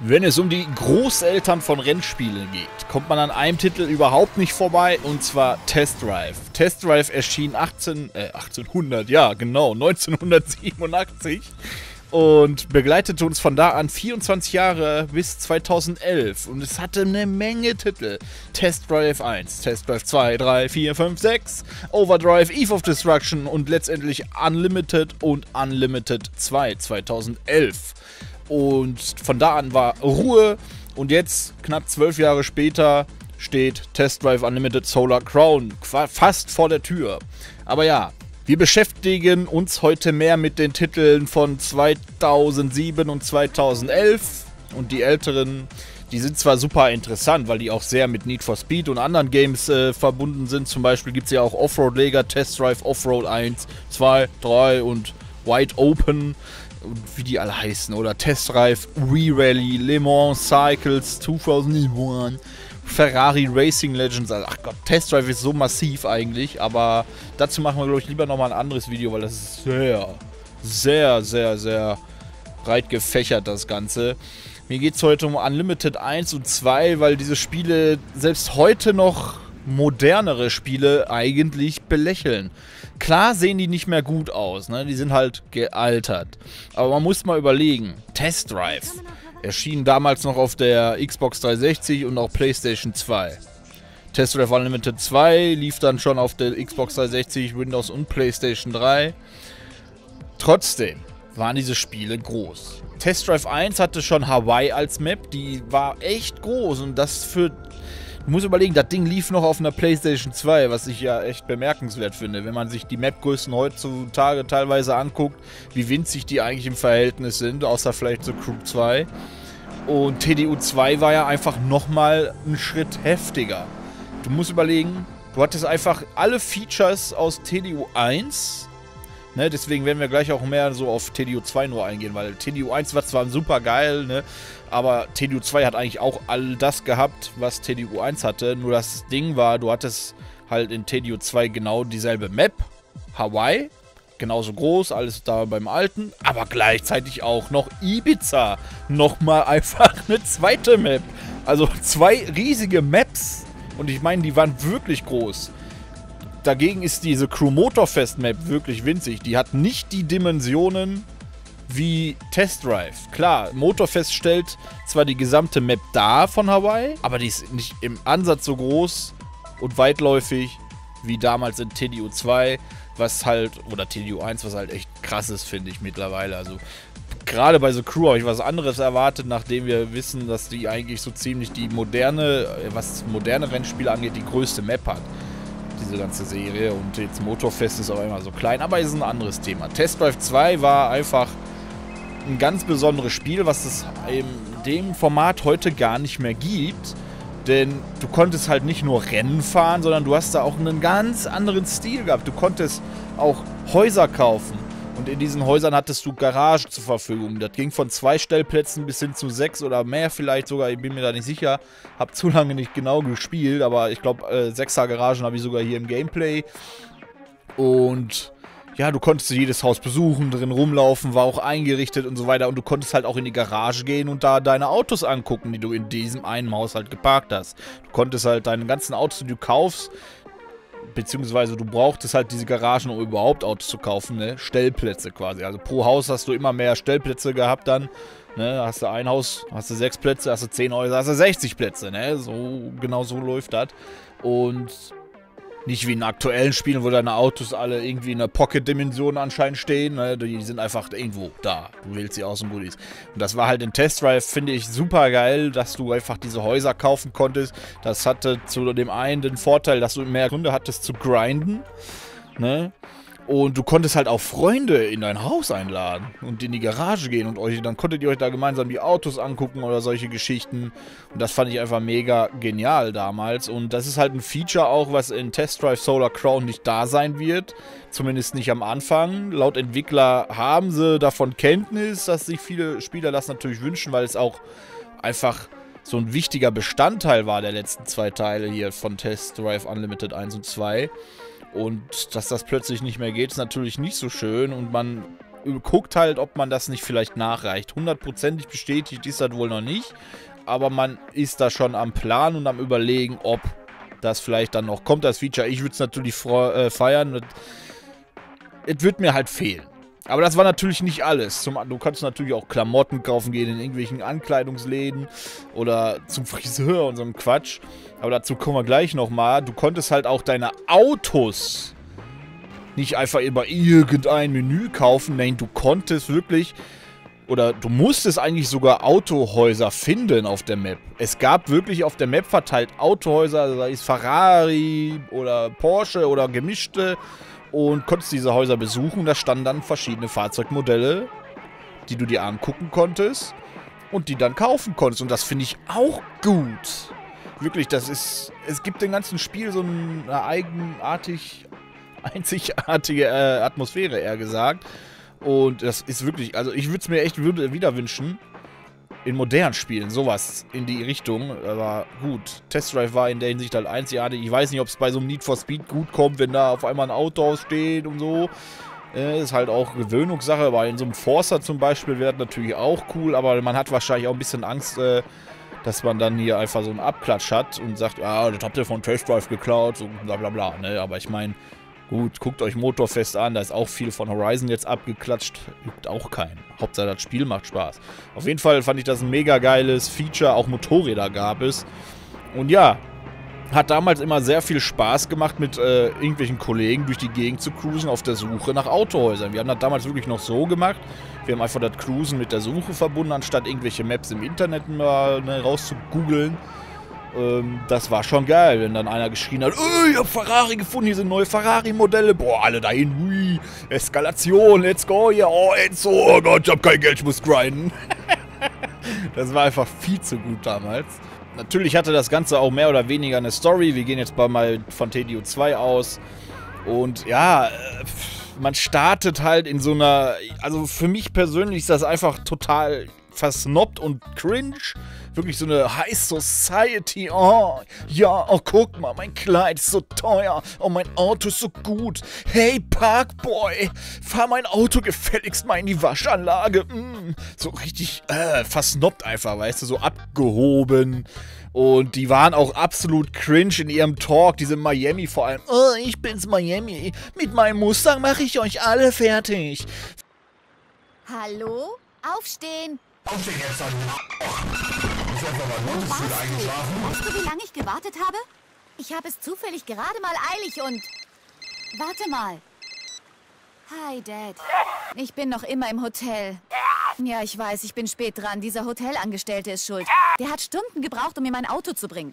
Wenn es um die Großeltern von Rennspielen geht, kommt man an einem Titel überhaupt nicht vorbei, und zwar Test Drive. Test Drive erschien 1987 und begleitete uns von da an 24 Jahre bis 2011. Und es hatte eine Menge Titel. Test Drive 1, Test Drive 2, 3, 4, 5, 6, Overdrive, Eve of Destruction und letztendlich Unlimited und Unlimited 2 2011. Und von da an war Ruhe, und jetzt, knapp 12 Jahre später, steht Test Drive Unlimited Solar Crown fast vor der Tür. Aber ja, wir beschäftigen uns heute mehr mit den Titeln von 2007 und 2011. Und die älteren, die sind zwar super interessant, weil die auch sehr mit Need for Speed und anderen Games verbunden sind. Zum Beispiel gibt es ja auch Offroad-Leger, Test Drive Offroad 1, 2, 3 und Wide Open. Wie die alle heißen, oder Test Drive, Re-Rally, Le Mans Cycles 2001, Ferrari Racing Legends. Also, ach Gott, Test Drive ist so massiv eigentlich, aber dazu machen wir, glaube ich, lieber nochmal ein anderes Video, weil das ist sehr breit gefächert, das Ganze. Mir geht es heute um Unlimited 1 und 2, weil diese Spiele selbst heute noch modernere Spiele eigentlich belächeln. Klar sehen die nicht mehr gut aus, ne? Die sind halt gealtert. Aber man muss mal überlegen, Test Drive erschien damals noch auf der Xbox 360 und auch PlayStation 2. Test Drive Unlimited 2 lief dann schon auf der Xbox 360, Windows und PlayStation 3. Trotzdem waren diese Spiele groß. Test Drive 1 hatte schon Hawaii als Map, die war echt groß, und das für... Ich muss überlegen, das Ding lief noch auf einer PlayStation 2, was ich ja echt bemerkenswert finde, wenn man sich die Mapgrößen heutzutage teilweise anguckt, wie winzig die eigentlich im Verhältnis sind, außer vielleicht so Crew 2. Und TDU 2 war ja einfach nochmal einen Schritt heftiger. Du musst überlegen, du hattest einfach alle Features aus TDU 1. Ne, deswegen werden wir gleich auch mehr so auf TDU 2 nur eingehen, weil TDU 1 war zwar super geil, ne, aber TDU 2 hat eigentlich auch all das gehabt, was TDU 1 hatte. Nur das Ding war, du hattest halt in TDU 2 genau dieselbe Map, Hawaii, genauso groß, alles da beim Alten, aber gleichzeitig auch noch Ibiza, nochmal einfach eine zweite Map. Also 2 riesige Maps, und ich meine, die waren wirklich groß. Dagegen ist diese Crew Motorfest Map wirklich winzig. Die hat nicht die Dimensionen wie Test Drive. Klar, Motorfest stellt zwar die gesamte Map dar von Hawaii, aber die ist nicht im Ansatz so groß und weitläufig wie damals in TDU 2, was halt, oder TDU 1, was halt echt krass ist, finde ich mittlerweile. Also gerade bei The Crew habe ich was anderes erwartet, nachdem wir wissen, dass die eigentlich so ziemlich die moderne, was moderne Rennspiele angeht, die größte Map hat. Diese ganze Serie, und jetzt Motorfest ist auch immer so klein, aber ist ein anderes Thema. Test Drive 2 war einfach ein ganz besonderes Spiel, was es in dem Format heute gar nicht mehr gibt, denn du konntest halt nicht nur Rennen fahren, sondern du hast da auch einen ganz anderen Stil gehabt. Du konntest auch Häuser kaufen, und in diesen Häusern hattest du Garagen zur Verfügung. Das ging von 2 Stellplätzen bis hin zu 6 oder mehr vielleicht sogar, ich bin mir da nicht sicher. Hab zu lange nicht genau gespielt, aber ich glaube 6er Garagen habe ich sogar hier im Gameplay. Und ja, du konntest jedes Haus besuchen, drin rumlaufen, war auch eingerichtet und so weiter. Und du konntest halt auch in die Garage gehen und da deine Autos angucken, die du in diesem einen Haus halt geparkt hast. Du konntest halt deine ganzen Autos, die du kaufst, beziehungsweise du brauchtest halt diese Garagen, um überhaupt Autos zu kaufen, ne? Stellplätze quasi. Also pro Haus hast du immer mehr Stellplätze gehabt dann. Ne? Hast du ein Haus, hast du 6 Plätze, hast du 10 Häuser, hast du 60 Plätze. Ne? So, genau so läuft das. Und nicht wie in aktuellen Spielen, wo deine Autos alle irgendwie in der Pocket-Dimension anscheinend stehen. Ne? Die sind einfach irgendwo da. Du wählst sie aus und gut ist. Und das war halt in Test Drive, finde ich, super geil, dass du einfach diese Häuser kaufen konntest. Das hatte zu dem einen den Vorteil, dass du mehr Gründe hattest zu grinden. Ne? Und du konntest halt auch Freunde in dein Haus einladen und in die Garage gehen, und dann konntet ihr euch da gemeinsam die Autos angucken oder solche Geschichten. Und das fand ich einfach mega genial damals. Und das ist halt ein Feature auch, was in Test Drive Solar Crown nicht da sein wird. Zumindest nicht am Anfang. Laut Entwickler haben sie davon Kenntnis, dass sich viele Spieler das natürlich wünschen, weil es auch einfach so ein wichtiger Bestandteil war der letzten 2 Teile hier von Test Drive Unlimited 1 und 2. Und dass das plötzlich nicht mehr geht, ist natürlich nicht so schön, und man guckt halt, ob man das nicht vielleicht nachreicht. 100%ig bestätigt ist das wohl noch nicht, aber man ist da schon am Plan und am Überlegen, ob das vielleicht dann noch kommt, das Feature. Ich würde es natürlich feiern. Es wird mir halt fehlen. Aber das war natürlich nicht alles. Du kannst natürlich auch Klamotten kaufen gehen in irgendwelchen Ankleidungsläden oder zum Friseur und so einem Quatsch. Aber dazu kommen wir gleich nochmal. Du konntest halt auch deine Autos nicht einfach über irgendein Menü kaufen. Nein, du konntest wirklich, oder du musstest eigentlich sogar Autohäuser finden auf der Map. Es gab wirklich auf der Map verteilt Autohäuser, sei es Ferrari oder Porsche oder gemischte, und konntest diese Häuser besuchen. Da standen dann verschiedene Fahrzeugmodelle, die du dir angucken konntest und die dann kaufen konntest. Und das finde ich auch gut. Wirklich, es gibt dem ganzen Spiel so eine einzigartige Atmosphäre, eher gesagt. Und das ist wirklich, also ich würde es mir echt wieder wünschen, in modernen Spielen sowas in die Richtung. Aber gut, Test Drive war in der Hinsicht halt einzigartig. Ich weiß nicht, ob es bei so einem Need for Speed gut kommt, wenn da auf einmal ein Autohaus steht und so. Ist halt auch Gewöhnungssache, aber in so einem Forza zum Beispiel wäre das natürlich auch cool, aber man hat wahrscheinlich auch ein bisschen Angst, dass man dann hier einfach so einen Abklatsch hat und sagt, ah, das habt ihr von Test Drive geklaut, so bla bla bla, ne? Aber ich meine, gut, guckt euch Motorfest an, da ist auch viel von Horizon jetzt abgeklatscht, juckt auch keinen. Hauptsache das Spiel macht Spaß. Auf jeden Fall fand ich das ein mega geiles Feature, auch Motorräder gab es. Und ja, hat damals immer sehr viel Spaß gemacht, mit irgendwelchen Kollegen durch die Gegend zu cruisen auf der Suche nach Autohäusern. Wir haben das damals wirklich noch so gemacht. Wir haben einfach das Cruisen mit der Suche verbunden, anstatt irgendwelche Maps im Internet mal rauszugoogeln. Das war schon geil, wenn dann einer geschrien hat, ich hab Ferrari gefunden, hier sind neue Ferrari-Modelle. Boah, alle dahin, hui, Eskalation, let's go hier. Oh, Enzo, oh Gott, ich hab kein Geld, ich muss grinden. Das war einfach viel zu gut damals. Natürlich hatte das Ganze auch mehr oder weniger eine Story. Wir gehen jetzt mal von TDO 2 aus. Und ja, man startet halt in so einer... Also für mich persönlich ist das einfach total versnobbt und cringe. Wirklich so eine High Society. Oh, ja, oh, guck mal, mein Kleid ist so teuer. Oh, mein Auto ist so gut. Hey, Parkboy, fahr mein Auto gefälligst mal in die Waschanlage. So richtig versnobbt einfach, weißt du, so abgehoben. Und die waren auch absolut cringe in ihrem Talk, diese Miami vor allem. Oh, ich bin's Miami. Mit meinem Mustang mache ich euch alle fertig. Hallo? Aufstehen! Aufstehen jetzt, dann. Ich hoffe, mein Hund ist wieder eingeschlafen. Weißt du, wie lange ich gewartet habe? Ich habe es zufällig gerade mal eilig und... Warte mal. Hi, Dad. Ich bin noch immer im Hotel. Ja, ich weiß, ich bin spät dran. Dieser Hotelangestellte ist schuld. Der hat Stunden gebraucht, um mir mein Auto zu bringen.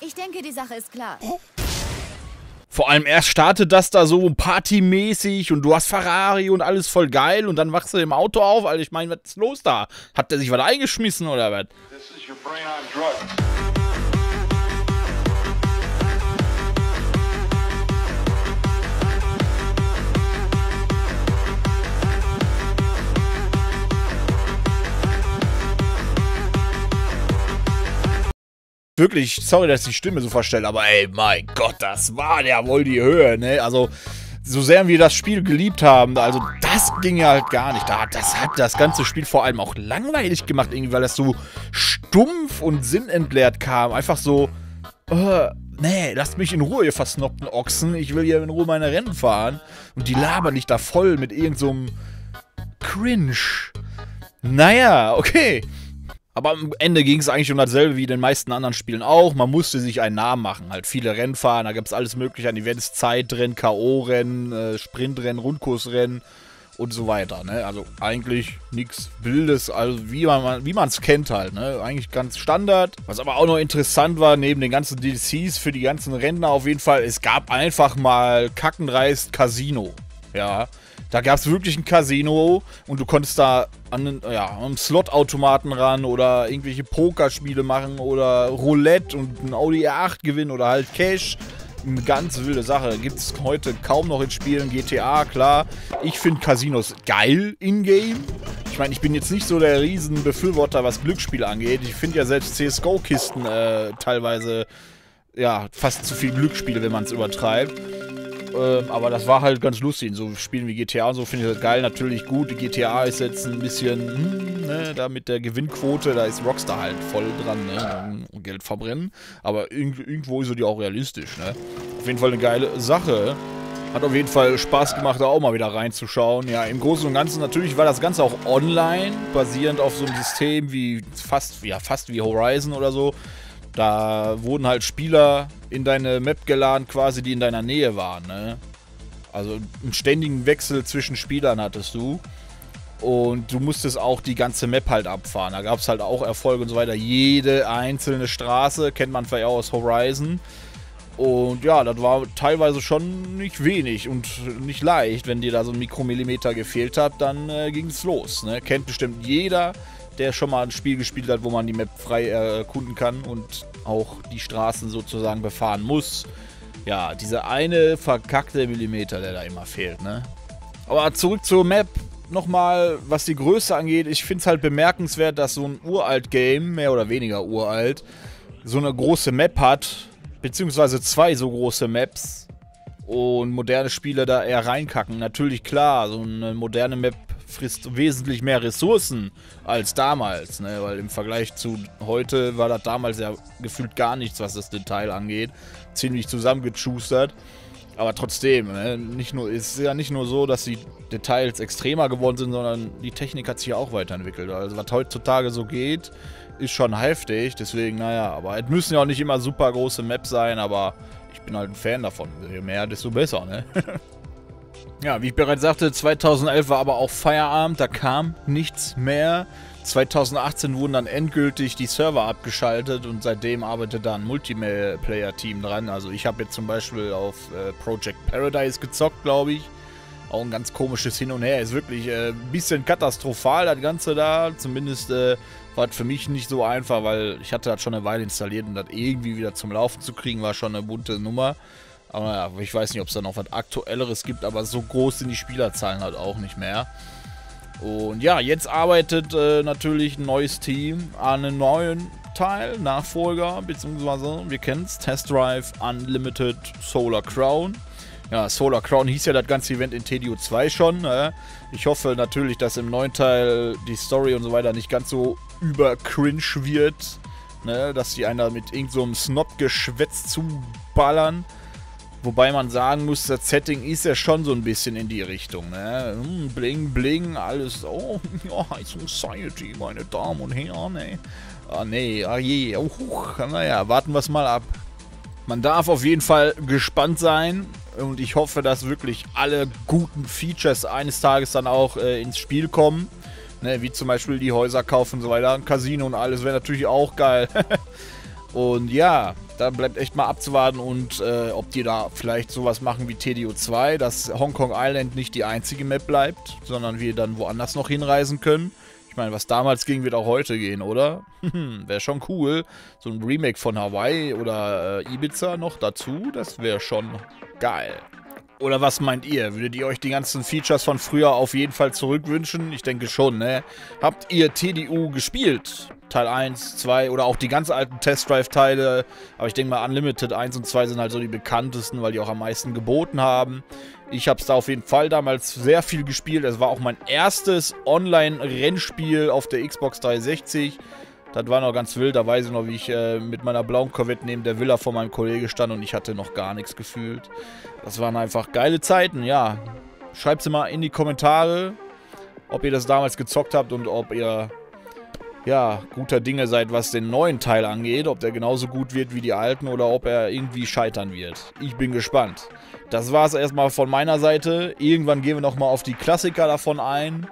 Ich denke, die Sache ist klar. Vor allem erst startet das da so partymäßig und du hast Ferrari und alles voll geil und dann wachst du im Auto auf. Also ich meine, was ist los da? Hat der sich was eingeschmissen oder was? This is your brain on drugs. Wirklich, sorry, dass ich die Stimme so verstelle, aber ey, mein Gott, das war ja wohl die Höhe, ne? Also, so sehr wir das Spiel geliebt haben, also das ging ja halt gar nicht. Das hat das ganze Spiel vor allem auch langweilig gemacht, irgendwie, weil das so stumpf und sinnentleert kam. Einfach so, nee, lasst mich in Ruhe, ihr versnobten Ochsen. Ich will hier in Ruhe meine Rennen fahren. Und die labern nicht da voll mit irgend so einem Cringe. Naja, okay. Aber am Ende ging es eigentlich um dasselbe wie in den meisten anderen Spielen auch. Man musste sich einen Namen machen. Halt viele Rennen fahren, da gibt es alles mögliche an Events, Zeitrennen, K.O.-Rennen, Sprintrennen, Rundkursrennen und so weiter. Ne? Also eigentlich nichts Wildes, also wie man es kennt halt. Ne? Eigentlich ganz Standard. Was aber auch noch interessant war, neben den ganzen DLCs für die ganzen Rentner auf jeden Fall, es gab einfach mal Kackenreist Casino. Ja, da gab es wirklich ein Casino und du konntest da an einen Slot-Automaten ran oder irgendwelche Pokerspiele machen oder Roulette und ein Audi R8 gewinnen oder halt Cash. Eine ganz wilde Sache. Gibt es heute kaum noch in Spielen. GTA, klar. Ich finde Casinos geil in-game. Ich meine, ich bin jetzt nicht so der Riesenbefürworter, was Glücksspiele angeht. Ich finde ja selbst CSGO-Kisten teilweise, ja, fast zu viel Glücksspiele, wenn man es übertreibt. Aber das war halt ganz lustig. In so Spielen wie GTA und so finde ich das geil. Natürlich gut, die GTA ist jetzt ein bisschen, ne, da mit der Gewinnquote, da ist Rockstar halt voll dran, ne, und Geld verbrennen. Aber irgendwo ist die auch realistisch, ne. Auf jeden Fall eine geile Sache. Hat auf jeden Fall Spaß gemacht, da auch mal wieder reinzuschauen. Ja, im Großen und Ganzen, natürlich war das Ganze auch online, basierend auf so einem System wie fast wie Horizon oder so. Da wurden halt Spieler in deine Map geladen, quasi, die in deiner Nähe waren, ne? Also einen ständigen Wechsel zwischen Spielern hattest du. Und du musstest auch die ganze Map halt abfahren. Da gab es halt auch Erfolge und so weiter. Jede einzelne Straße, kennt man vielleicht auch aus Horizon. Und ja, das war teilweise schon nicht wenig und nicht leicht. Wenn dir da so ein Mikromillimeter gefehlt hat, dann ging es los, ne? Kennt bestimmt jeder, der schon mal ein Spiel gespielt hat, wo man die Map frei erkunden kann und auch die Straßen sozusagen befahren muss. Ja, dieser eine verkackte Millimeter, der da immer fehlt, ne? Aber zurück zur Map. Nochmal, was die Größe angeht, ich finde es halt bemerkenswert, dass so ein Uralt-Game, mehr oder weniger uralt, so eine große Map hat, beziehungsweise zwei so große Maps und moderne Spiele da eher reinkacken. Natürlich, klar, so eine moderne Map frisst wesentlich mehr Ressourcen als damals, ne? Weil im Vergleich zu heute war das damals ja gefühlt gar nichts, was das Detail angeht. Ziemlich zusammengeschustert. Aber trotzdem, ne? Ist ja nicht nur so, dass die Details extremer geworden sind, sondern die Technik hat sich ja auch weiterentwickelt. Also was heutzutage so geht, ist schon heftig. Deswegen, naja, aber es müssen ja auch nicht immer super große Maps sein, aber ich bin halt ein Fan davon. Je mehr, desto besser, ne? Ja, wie ich bereits sagte, 2011 war aber auch Feierabend, da kam nichts mehr. 2018 wurden dann endgültig die Server abgeschaltet und seitdem arbeitet da ein Multiplayer-Team dran. Also ich habe jetzt zum Beispiel auf Project Paradise gezockt, glaube ich. Auch ein ganz komisches Hin und Her. Ist wirklich ein bisschen katastrophal, das Ganze da. Zumindest war es für mich nicht so einfach, weil ich hatte das schon eine Weile installiert und das irgendwie wieder zum Laufen zu kriegen, war schon eine bunte Nummer. Aber ja, ich weiß nicht, ob es da noch was Aktuelleres gibt, aber so groß sind die Spielerzahlen halt auch nicht mehr. Und ja, jetzt arbeitet natürlich ein neues Team an einem neuen Teil, Nachfolger, beziehungsweise, wir kennen es, Test Drive Unlimited Solar Crown. Ja, Solar Crown hieß ja das ganze Event in TDO 2 schon. Ich hoffe natürlich, dass im neuen Teil die Story und so weiter nicht ganz so übercringe wird, ne? Dass die einer mit irgend so Snob-Geschwätz zuballern. Wobei man sagen muss, das Setting ist ja schon so ein bisschen in die Richtung, ne? Bling, bling, alles, oh, ja, High Society, meine Damen und Herren, ne? Ah, nee, ah je, naja, warten wir es mal ab. Man darf auf jeden Fall gespannt sein und ich hoffe, dass wirklich alle guten Features eines Tages dann auch ins Spiel kommen. Ne, wie zum Beispiel die Häuser kaufen und so weiter, ein Casino und alles, wäre natürlich auch geil. Und ja, da bleibt echt mal abzuwarten und ob die da vielleicht sowas machen wie TDO 2, dass Hong Kong Island nicht die einzige Map bleibt, sondern wir dann woanders noch hinreisen können. Ich meine, was damals ging, wird auch heute gehen, oder? Wäre schon cool. So ein Remake von Hawaii oder Ibiza noch dazu, das wäre schon geil. Oder was meint ihr? Würdet ihr euch die ganzen Features von früher auf jeden Fall zurückwünschen? Ich denke schon, ne? Habt ihr TDU gespielt? Teil 1, 2 oder auch die ganz alten Test Drive-Teile. Aber ich denke mal, Unlimited 1 und 2 sind halt so die bekanntesten, weil die auch am meisten geboten haben. Ich habe es da auf jeden Fall damals sehr viel gespielt. Es war auch mein erstes Online-Rennspiel auf der Xbox 360. Das war noch ganz wild. Da weiß ich noch, wie ich mit meiner blauen Corvette neben der Villa von meinem Kollegen stand und ich hatte noch gar nichts gefühlt. Das waren einfach geile Zeiten, ja. Schreibt es mal in die Kommentare, ob ihr das damals gezockt habt und ob ihr ja, guter Dinge seid, was den neuen Teil angeht, ob der genauso gut wird wie die alten oder ob er irgendwie scheitern wird. Ich bin gespannt. Das war es erstmal von meiner Seite. Irgendwann gehen wir nochmal auf die Klassiker davon ein.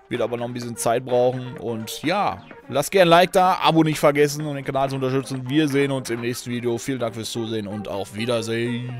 Wird aber noch ein bisschen Zeit brauchen. Und ja, lasst gerne ein Like da, Abo nicht vergessen und den Kanal zu unterstützen. Wir sehen uns im nächsten Video. Vielen Dank fürs Zusehen und auf Wiedersehen.